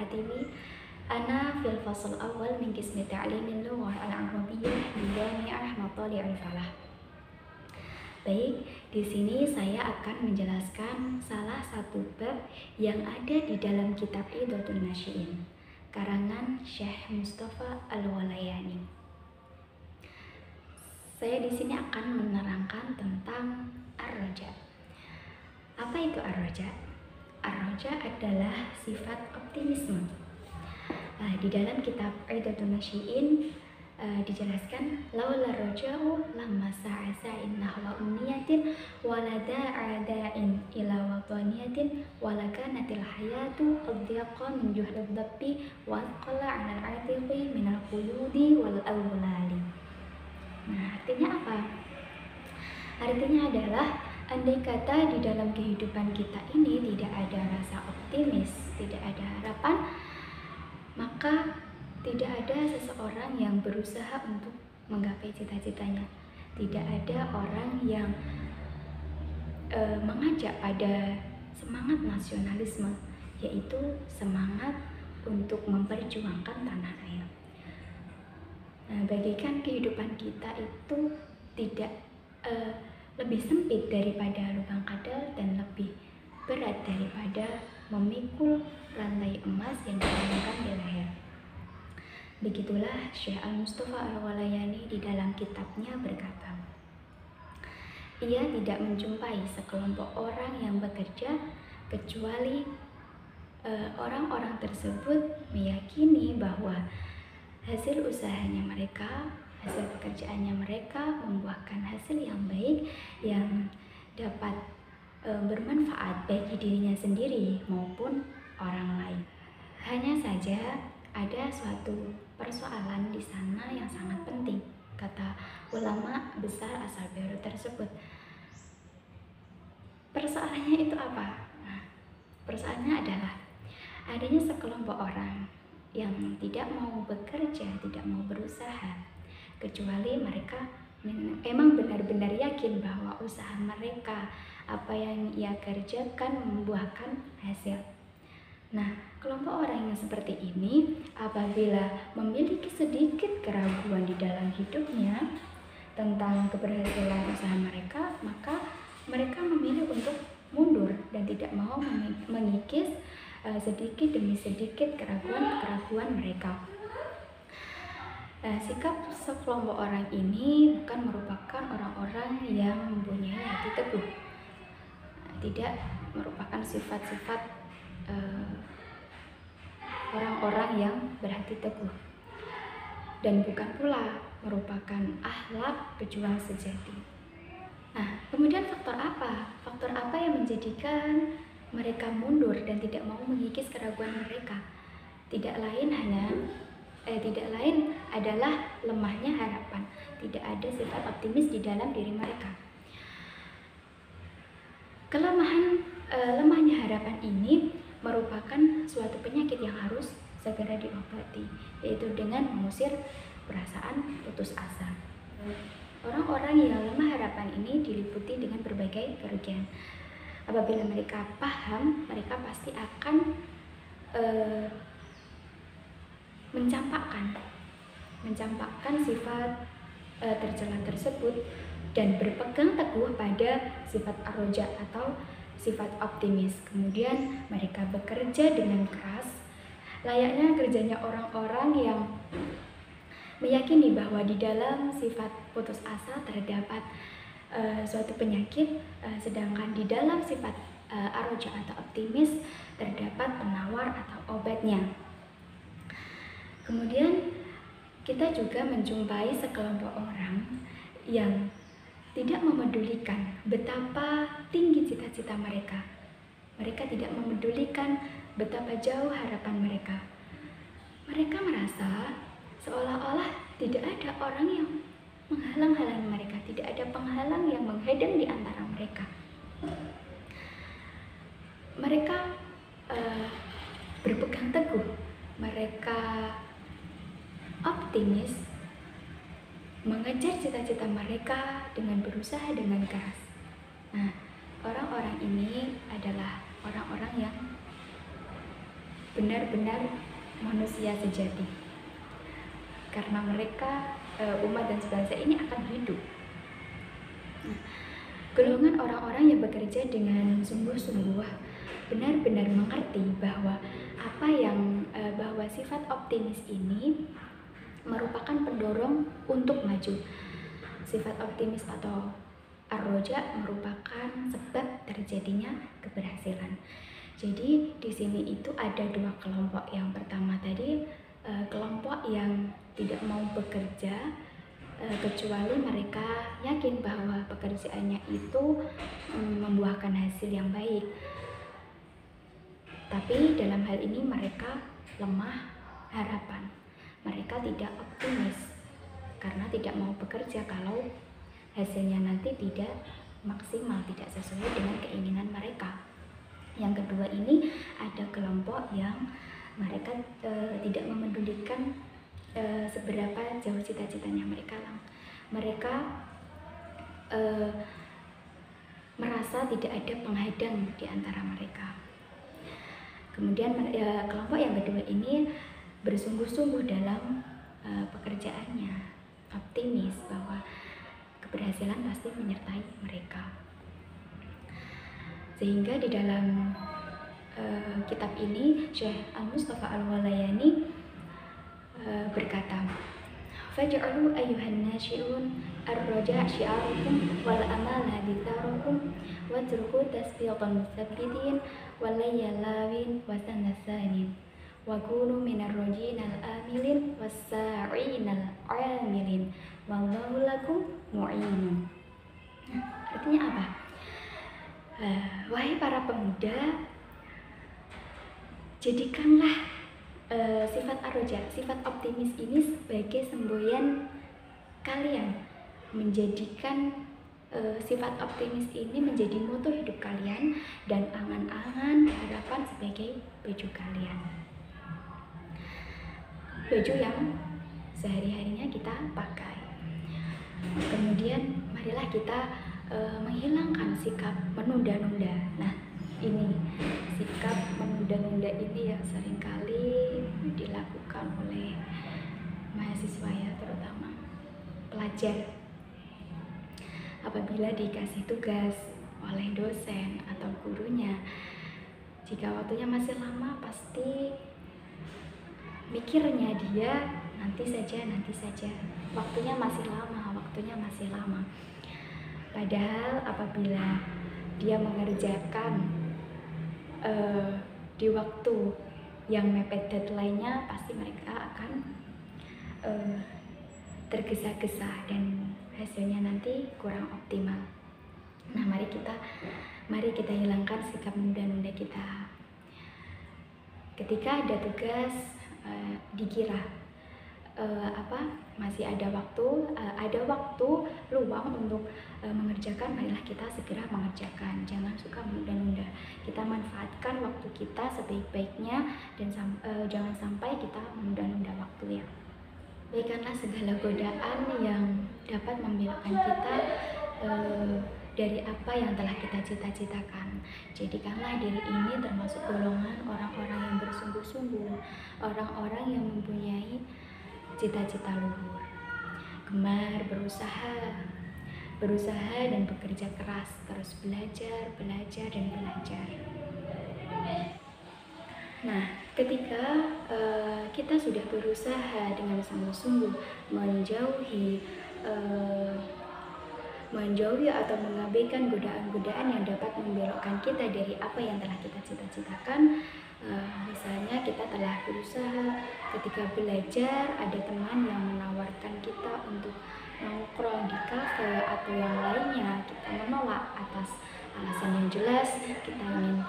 Al-Atiwi. Ana fil fasl awal min qismi ta'limin lughah al-arabiyyah di Jami'ah Mathali' Falah. Baik, di sini saya akan menjelaskan salah satu bab yang ada di dalam kitab Idhatul Nasyi'in, karangan Syekh Mustafa Al-Walayani. Saya di sini akan menerangkan tentang ar-raja. Apa itu ar-raja? Ar-raja adalah sifat optimisme. Di dalam kitab Idhatul Nasyi'in dijelaskan laula raja'u lamma sa'in nahwa umniyatin wala da'a da'in ila wataniyatin wala kanatil hayatu adyaqa min juhdad dabbi wa qala 'ala al-'atiqi min al-quyudi wal awlali. Nah, artinya apa? Artinya adalah andai kata di dalam kehidupan kita ini tidak ada rasa optimis, tidak ada harapan, maka tidak ada seseorang yang berusaha untuk menggapai cita-citanya. Tidak ada orang yang mengajak pada semangat nasionalisme, yaitu semangat untuk memperjuangkan tanah air. Nah, bagikan kehidupan kita itu tidak lebih sempit daripada lubang kadal dan lebih berat daripada memikul rantai emas yang ditanamkan di leher. Begitulah Syekh Al-Mustafa Al-Walayani di dalam kitabnya berkata, ia tidak menjumpai sekelompok orang yang bekerja kecuali orang-orang tersebut meyakini bahwa hasil usahanya mereka, hasil pekerjaannya mereka membuahkan hasil yang baik yang dapat bermanfaat bagi dirinya sendiri maupun orang lain. Hanya saja ada suatu persoalan di sana yang sangat penting, kata ulama besar asal Beirut tersebut. Persoalannya itu apa? Nah, persoalannya adalah adanya sekelompok orang yang tidak mau bekerja, tidak mau berusaha, kecuali mereka memang benar-benar yakin bahwa usaha mereka, apa yang ia kerjakan membuahkan hasil. Nah, kelompok orang yang seperti ini apabila memiliki sedikit keraguan di dalam hidupnya tentang keberhasilan usaha mereka, maka mereka memilih untuk mundur dan tidak mau mengikis sedikit demi sedikit keraguan mereka. Sikap sekelompok orang ini bukan merupakan orang-orang yang mempunyai hati teguh, tidak merupakan sifat-sifat orang-orang yang berhati teguh, dan bukan pula merupakan akhlak pejuang sejati. Nah, kemudian faktor apa? Faktor apa yang menjadikan mereka mundur dan tidak mau mengikis keraguan mereka? Tidak lain adalah lemahnya harapan. Tidak ada sifat optimis di dalam diri mereka. Lemahnya harapan ini merupakan suatu penyakit yang harus segera diobati, yaitu dengan mengusir perasaan putus asa. Orang-orang yang lemah harapan ini diliputi dengan berbagai kerugian. Apabila mereka paham, mereka pasti akan mencampakkan sifat tercela tersebut dan berpegang teguh pada sifat ar-raja atau sifat optimis. Kemudian mereka bekerja dengan keras, layaknya kerjanya orang-orang yang meyakini bahwa di dalam sifat putus asa terdapat suatu penyakit, sedangkan di dalam sifat ar-raja atau optimis terdapat penawar atau obatnya. Kemudian kita juga menjumpai sekelompok orang yang tidak memedulikan betapa tinggi cita-cita mereka. Mereka tidak memedulikan betapa jauh harapan mereka. Mereka merasa seolah-olah tidak ada orang yang menghalang-halangi mereka, tidak ada penghalang yang menghadang di antara mereka. Mereka berpegang teguh, mereka optimis, mengejar cita-cita mereka dengan berusaha dengan keras. Nah, orang-orang ini adalah orang-orang yang benar-benar manusia sejati, karena mereka umat dan sebangsa ini akan hidup. Golongan orang-orang yang bekerja dengan sungguh-sungguh benar-benar mengerti bahwa bahwa sifat optimis ini merupakan pendorong untuk maju. Sifat optimis atau ar-roja merupakan sebab terjadinya keberhasilan. Jadi di sini itu ada dua kelompok. Yang pertama tadi kelompok yang tidak mau bekerja kecuali mereka yakin bahwa pekerjaannya itu membuahkan hasil yang baik. Tapi dalam hal ini mereka lemah harapan. Mereka tidak optimis karena tidak mau bekerja kalau hasilnya nanti tidak maksimal, tidak sesuai dengan keinginan mereka. Yang kedua ini ada kelompok yang mereka tidak memedulikan seberapa jauh cita-citanya mereka. Mereka merasa tidak ada penghadang di antara mereka. Kemudian kelompok yang kedua ini bersungguh-sungguh dalam pekerjaannya, optimis bahwa keberhasilan pasti menyertai mereka. Sehingga di dalam kitab ini Syekh Al-Mustafa Al-Walayani berkata, "Faj'alu ayyuhan nasyi'un ar-raja' syi'arukum wal amala ditharukum watruku tasbiqan musabbitin walayalawin wasanasanin wa kunu minar rajinal amilin wassa'inal amilin wallahu lakum mu'inun." Artinya apa? Wahai para pemuda, jadikanlah sifat ar-roja, sifat optimis ini sebagai semboyan kalian. Menjadikan sifat optimis ini menjadi moto hidup kalian dan angan-angan harapan sebagai baju kalian. Baju yang sehari-harinya kita pakai. Kemudian marilah kita menghilangkan sikap menunda-nunda. Nah, ini sikap menunda-nunda ini yang seringkali dilakukan oleh mahasiswa ya, terutama pelajar. Apabila dikasih tugas oleh dosen atau gurunya, jika waktunya masih lama, pasti mikirnya dia nanti saja, waktunya masih lama. Padahal apabila dia mengerjakan di waktu yang mepet deadline-nya, pasti mereka akan tergesa-gesa dan hasilnya nanti kurang optimal. Nah, mari kita hilangkan sikap menunda-nunda kita. Ketika ada tugas dikira masih ada waktu luang untuk mengerjakan, marilah kita segera mengerjakan. Jangan suka menunda-nunda. Kita manfaatkan waktu kita sebaik-baiknya dan jangan sampai kita menunda-nunda waktu ya. Berikanlah segala godaan yang dapat membelokkan kita dari apa yang telah kita cita-citakan. Jadikanlah diri ini termasuk golongan orang-orang yang bersungguh-sungguh, orang-orang yang mempunyai cita-cita luhur, gemar berusaha dan bekerja keras, terus belajar dan belajar. Nah, ketika kita sudah berusaha dengan sungguh-sungguh menjauhi atau mengabaikan godaan-godaan yang dapat membelokkan kita dari apa yang telah kita cita-citakan, misalnya kita telah berusaha ketika belajar, ada teman yang menawarkan kita untuk nongkrong di kafe atau yang lainnya, kita menolak atas alasan yang jelas kita ingin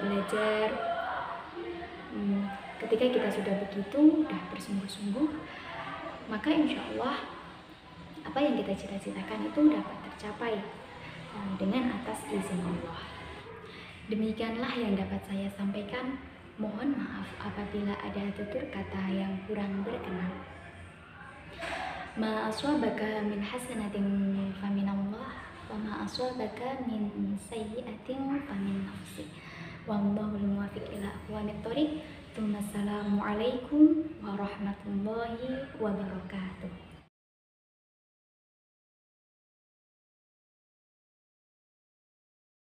belajar. Ketika kita sudah begitu, sudah bersungguh-sungguh, maka insya Allah apa yang kita cita-citakan itu dapat tercapai dengan atas izin Allah. Demikianlah yang dapat saya sampaikan. Mohon maaf apabila ada tutur kata yang kurang berkenan. Ma aswabaka min hasanatin faminallah wa ma aswabaka min sayyi'atin famin nafsi. Wallahul muwaffiq ila aqwamit thoriq. Assalamualaikum warahmatullahi wabarakatuh.